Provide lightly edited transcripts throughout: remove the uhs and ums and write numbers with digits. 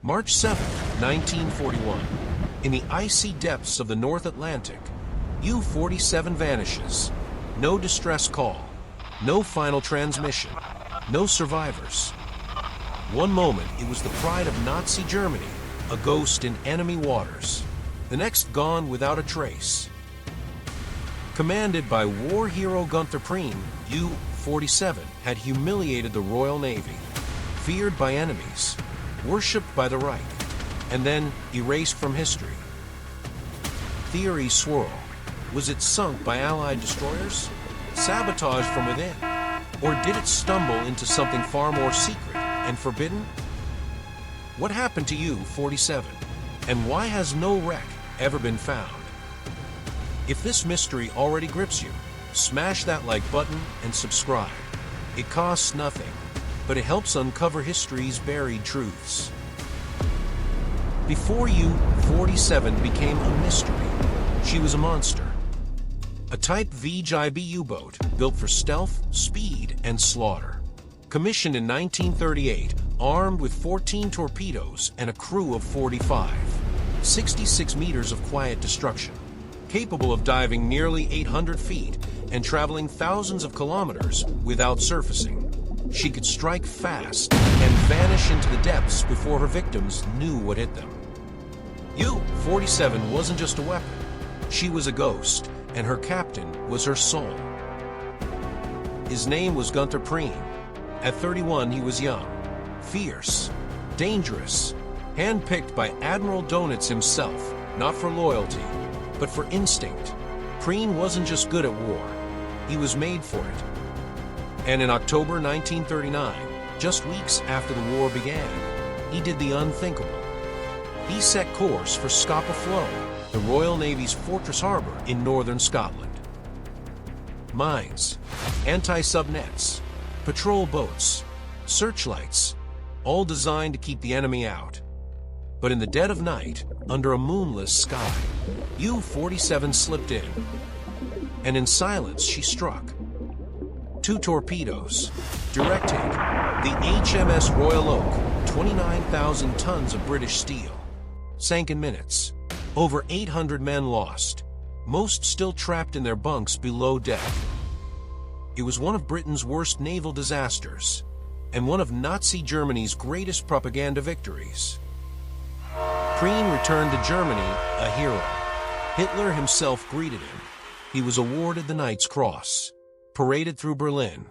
March 7, 1941. In the icy depths of the North Atlantic, U-47 vanishes. No distress call, no final transmission, no survivors. One moment it was the pride of Nazi Germany, a ghost in enemy waters. The next gone without a trace. Commanded by war hero Gunther Prien, U-47 had humiliated the Royal Navy, feared by enemies, worshipped by the Reich, and then erased from history. Theories swirl. Was it sunk by Allied destroyers? Sabotage from within? Or did it stumble into something far more secret and forbidden? What happened to U-47? And why has no wreck ever been found? If this mystery already grips you, smash that like button and subscribe. It costs nothing, but it helps uncover history's buried truths. Before U-47 became a mystery, she was a monster. A Type WWII U-boat built for stealth, speed, and slaughter. Commissioned in 1938, armed with 14 torpedoes and a crew of 45. 66 meters of quiet destruction. Capable of diving nearly 800 feet and traveling thousands of kilometers without surfacing. She could strike fast and vanish into the depths before her victims knew what hit them. U-47 wasn't just a weapon. She was a ghost, and her captain was her soul. His name was Gunther Prien. At 31, he was young, fierce, dangerous, handpicked by Admiral Donitz himself, not for loyalty, but for instinct. Prien wasn't just good at war, he was made for it. And in October 1939, just weeks after the war began, he did the unthinkable. He set course for Scapa Flow, the Royal Navy's fortress harbor in northern Scotland. Mines, anti-sub nets, patrol boats, searchlights, all designed to keep the enemy out. But in the dead of night, under a moonless sky, U-47 slipped in. And in silence she struck. 2 torpedoes, direct hit, the HMS Royal Oak, 29,000 tons of British steel, sank in minutes. Over 800 men lost, most still trapped in their bunks below deck. It was one of Britain's worst naval disasters, and one of Nazi Germany's greatest propaganda victories. Prien returned to Germany a hero. Hitler himself greeted him. He was awarded the Knight's Cross, paraded through Berlin,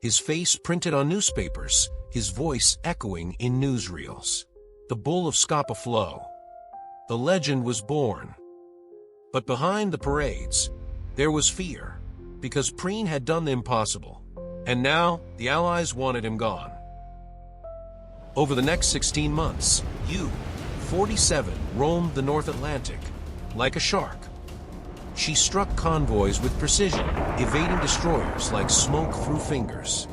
his face printed on newspapers, his voice echoing in newsreels. The Bull of Scapa Flow. The legend was born. But behind the parades, there was fear, because Prien had done the impossible, and now the Allies wanted him gone. Over the next 16 months, U-47 roamed the North Atlantic like a shark. She struck convoys with precision, evading destroyers like smoke through fingers.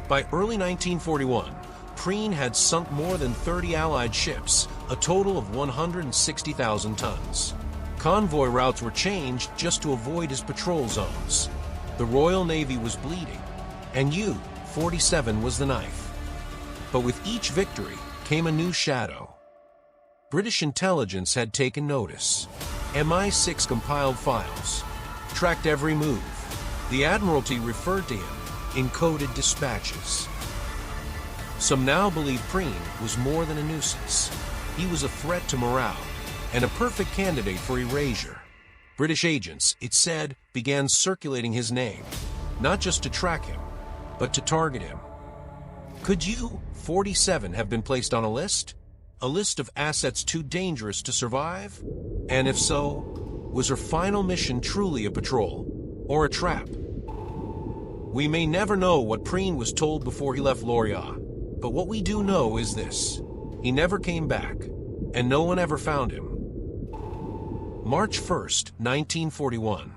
By early 1941, Prien had sunk more than 30 Allied ships, a total of 160,000 tons. Convoy routes were changed just to avoid his patrol zones. The Royal Navy was bleeding, and U-47 was the knife. But with each victory came a new shadow. British intelligence had taken notice. MI6 compiled files, tracked every move. The Admiralty referred to him in coded dispatches. Some now believe Prien was more than a nuisance. He was a threat to morale, and a perfect candidate for erasure. British agents, it said, began circulating his name, not just to track him, but to target him. Could U-47 have been placed on a list? A list of assets too dangerous to survive? And if so, was her final mission truly a patrol, or a trap? We may never know what Prien was told before he left Lorient, but what we do know is this: he never came back, and no one ever found him. March 1st, 1941.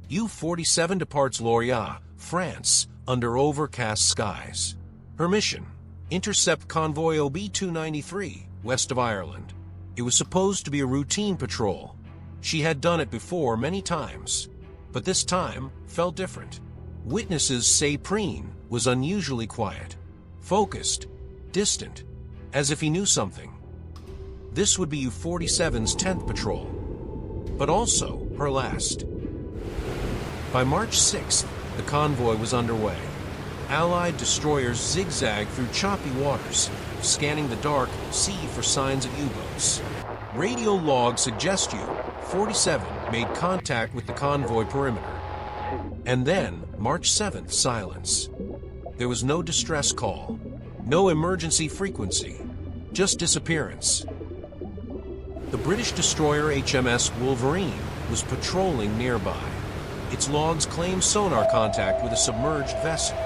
U-47 departs Lorient, France, under overcast skies. Her mission: intercept convoy OB-293, west of Ireland. It was supposed to be a routine patrol. She had done it before many times, but this time felt different. Witnesses say Prien was unusually quiet, focused, distant, as if he knew something, This would be U-47's 10th patrol, but also her last. By March 6th, the convoy was underway. Allied destroyers zigzagged through choppy waters, scanning the dark sea for signs of U-boats. Radio logs suggest U-47 made contact with the convoy perimeter. And then, March 7th, silence. There was no distress call, no emergency frequency, just disappearance. The British destroyer HMS Wolverine was patrolling nearby. Its logs claimed sonar contact with a submerged vessel.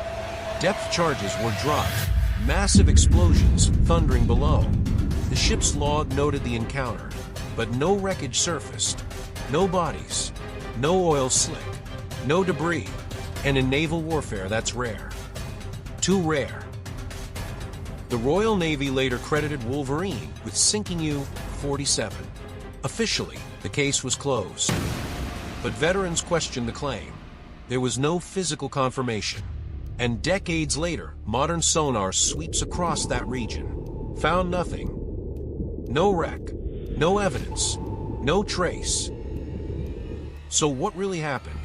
Depth charges were dropped, massive explosions thundering below. The ship's log noted the encounter, but no wreckage surfaced, no bodies, no oil slick, no debris, and in naval warfare that's rare. Too rare. The Royal Navy later credited Wolverine with sinking U-47. Officially, the case was closed. But veterans questioned the claim. There was no physical confirmation. And decades later, modern sonar sweeps across that region. Found nothing. No wreck, no evidence, no trace. So what really happened?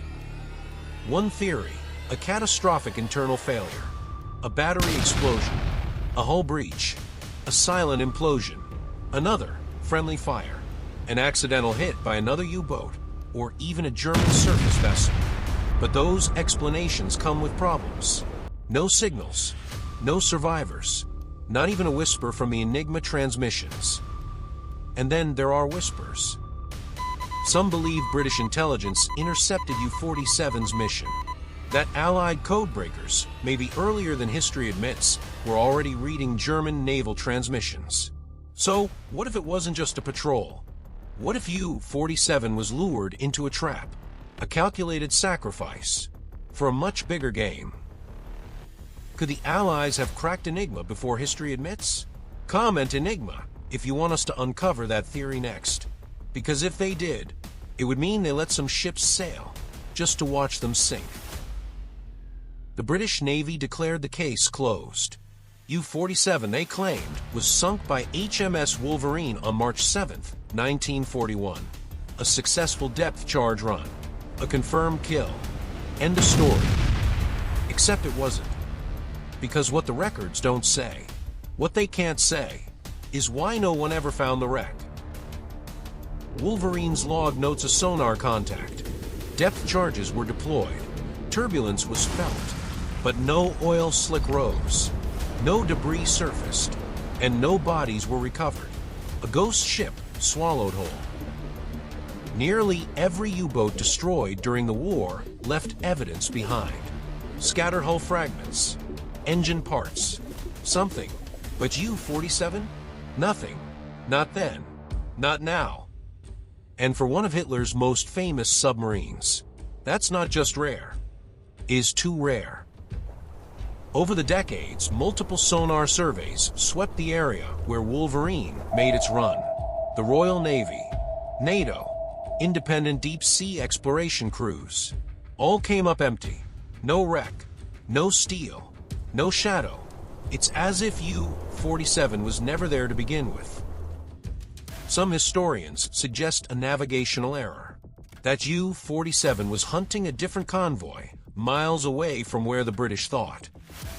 One theory, a catastrophic internal failure. A battery explosion. A hull breach. A silent implosion. Another, friendly fire. An accidental hit by another U-boat, or even a German surface vessel. But those explanations come with problems. No signals, no survivors, not even a whisper from the Enigma transmissions. And then there are whispers. Some believe British intelligence intercepted U-47's mission. That Allied codebreakers, maybe earlier than history admits, were already reading German naval transmissions. So, what if it wasn't just a patrol? What if U-47 was lured into a trap, a calculated sacrifice, for a much bigger game? Could the Allies have cracked Enigma before history admits? Comment Enigma if you want us to uncover that theory next. Because if they did, it would mean they let some ships sail, just to watch them sink. The British Navy declared the case closed. U-47, they claimed, was sunk by HMS Wolverine on March 7, 1941. A successful depth charge run. A confirmed kill. End of story. Except it wasn't. Because what the records don't say, what they can't say, is why no one ever found the wreck. Wolverine's log notes a sonar contact. Depth charges were deployed. Turbulence was felt, but no oil slick rose. No debris surfaced, and no bodies were recovered. A ghost ship swallowed whole. Nearly every U-boat destroyed during the war left evidence behind. Scattered hull fragments, engine parts, something. But U-47? Nothing. Not then. Not now. And for one of Hitler's most famous submarines, that's not just rare. Is too rare. Over the decades, multiple sonar surveys swept the area where Wolverine made its run. The Royal Navy, NATO, independent deep-sea exploration crews, all came up empty. No wreck, no steel, no shadow. It's as if U-47 was never there to begin with. Some historians suggest a navigational error, that U-47 was hunting a different convoy miles away from where the British thought.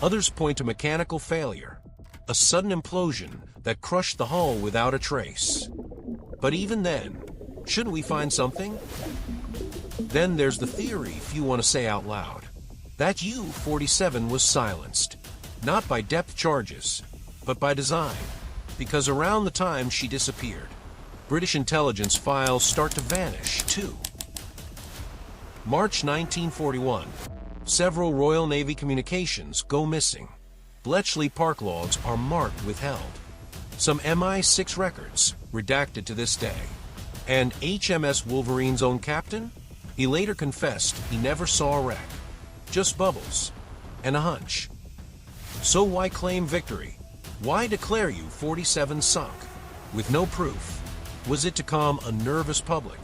Others point to mechanical failure, a sudden implosion that crushed the hull without a trace. But even then, shouldn't we find something? Then there's the theory few want to say out loud, that U-47 was silenced, not by depth charges, but by design, because around the time she disappeared, British intelligence files start to vanish, too. March 1941. Several Royal Navy communications go missing. Bletchley Park logs are marked withheld. Some MI6 records redacted to this day. And HMS Wolverine's own captain? He later confessed he never saw a wreck. Just bubbles. And a hunch. So why claim victory? Why declare U-47 sunk? With no proof. Was it to calm a nervous public?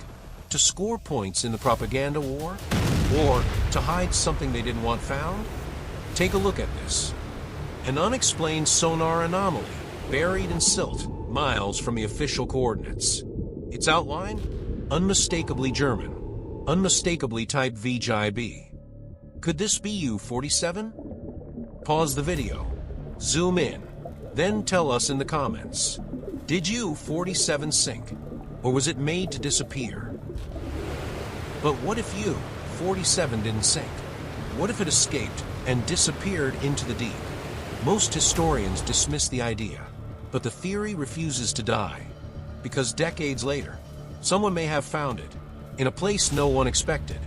To score points in the propaganda war? Or to hide something they didn't want found? Take a look at this. An unexplained sonar anomaly, buried in silt, miles from the official coordinates. Its outline? Unmistakably German. Unmistakably Type WWII. Could this be U-47? Pause the video. Zoom in. Then tell us in the comments. Did U-47 sink? Or was it made to disappear? But what if U-47 didn't sink? What if it escaped and disappeared into the deep? Most historians dismiss the idea, but the theory refuses to die, because decades later, someone may have found it, in a place no one expected.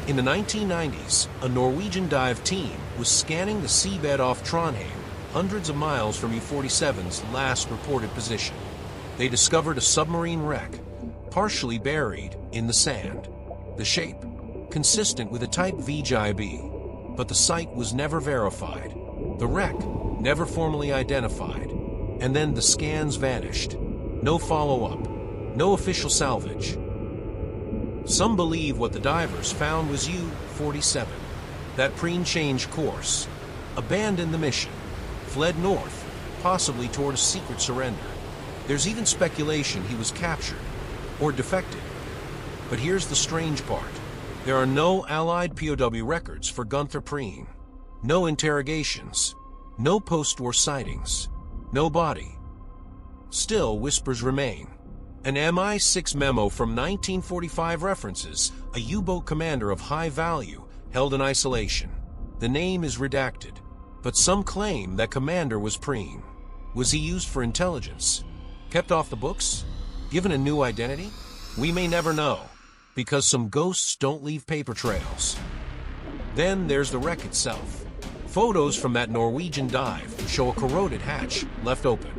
In the 1990s, a Norwegian dive team was scanning the seabed off Trondheim, hundreds of miles from U-47's last reported position. They discovered a submarine wreck, partially buried in the sand. The shape, consistent with a Type WWII, but the site was never verified. The wreck, never formally identified. And then the scans vanished. No follow-up, no official salvage. Some believe what the divers found was U-47. That Preen changed course, abandoned the mission, fled north, possibly toward a secret surrender. There's even speculation he was captured or defected. But here's the strange part. There are no Allied POW records for Gunther Preen. No interrogations. No post-war sightings. No body. Still, whispers remain. An MI6 memo from 1945 references a U-boat commander of high value held in isolation. The name is redacted, but some claim that commander was Preen. Was he used for intelligence? Kept off the books? Given a new identity? We may never know, because some ghosts don't leave paper trails. Then there's the wreck itself. Photos from that Norwegian dive show a corroded hatch left open.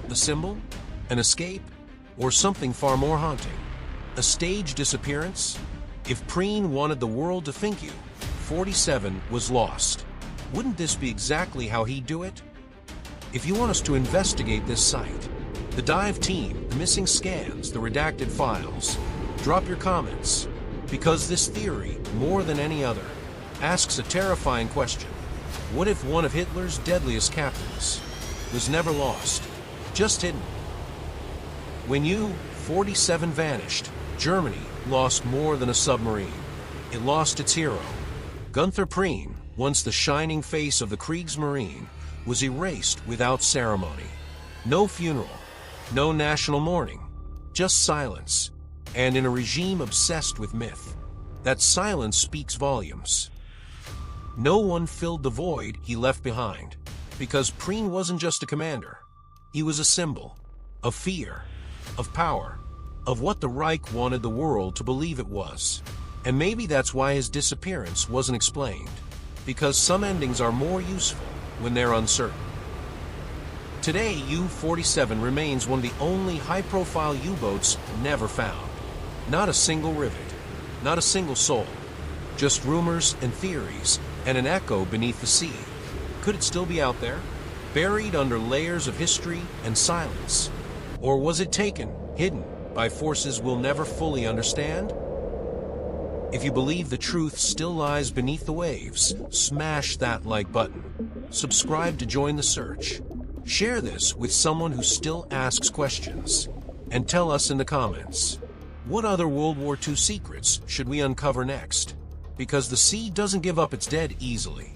The symbol? An escape? Or something far more haunting? A staged disappearance? If Preen wanted the world to think U-47 was lost, wouldn't this be exactly how he'd do it? If you want us to investigate this site, the dive team, the missing scans, the redacted files, drop your comments, because this theory, more than any other, asks a terrifying question. What if one of Hitler's deadliest captains was never lost, just hidden? When U-47 vanished, Germany lost more than a submarine. It lost its hero. Gunther Preen, once the shining face of the Kriegsmarine, was erased without ceremony. No funeral, no national mourning, just silence. And in a regime obsessed with myth, that silence speaks volumes. No one filled the void he left behind, because Preen wasn't just a commander. He was a symbol of fear, of power, of what the Reich wanted the world to believe it was. And maybe that's why his disappearance wasn't explained, because some endings are more useful when they're uncertain. Today, U-47 remains one of the only high-profile U-boats never found. Not a single rivet, not a single soul, just rumors and theories and an echo beneath the sea. Could it still be out there, buried under layers of history and silence? Or was it taken, hidden, by forces we'll never fully understand? If you believe the truth still lies beneath the waves, smash that like button. Subscribe to join the search. Share this with someone who still asks questions. And tell us in the comments, what other World War II secrets should we uncover next? Because the sea doesn't give up its dead easily.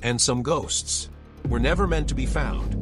And some ghosts were never meant to be found.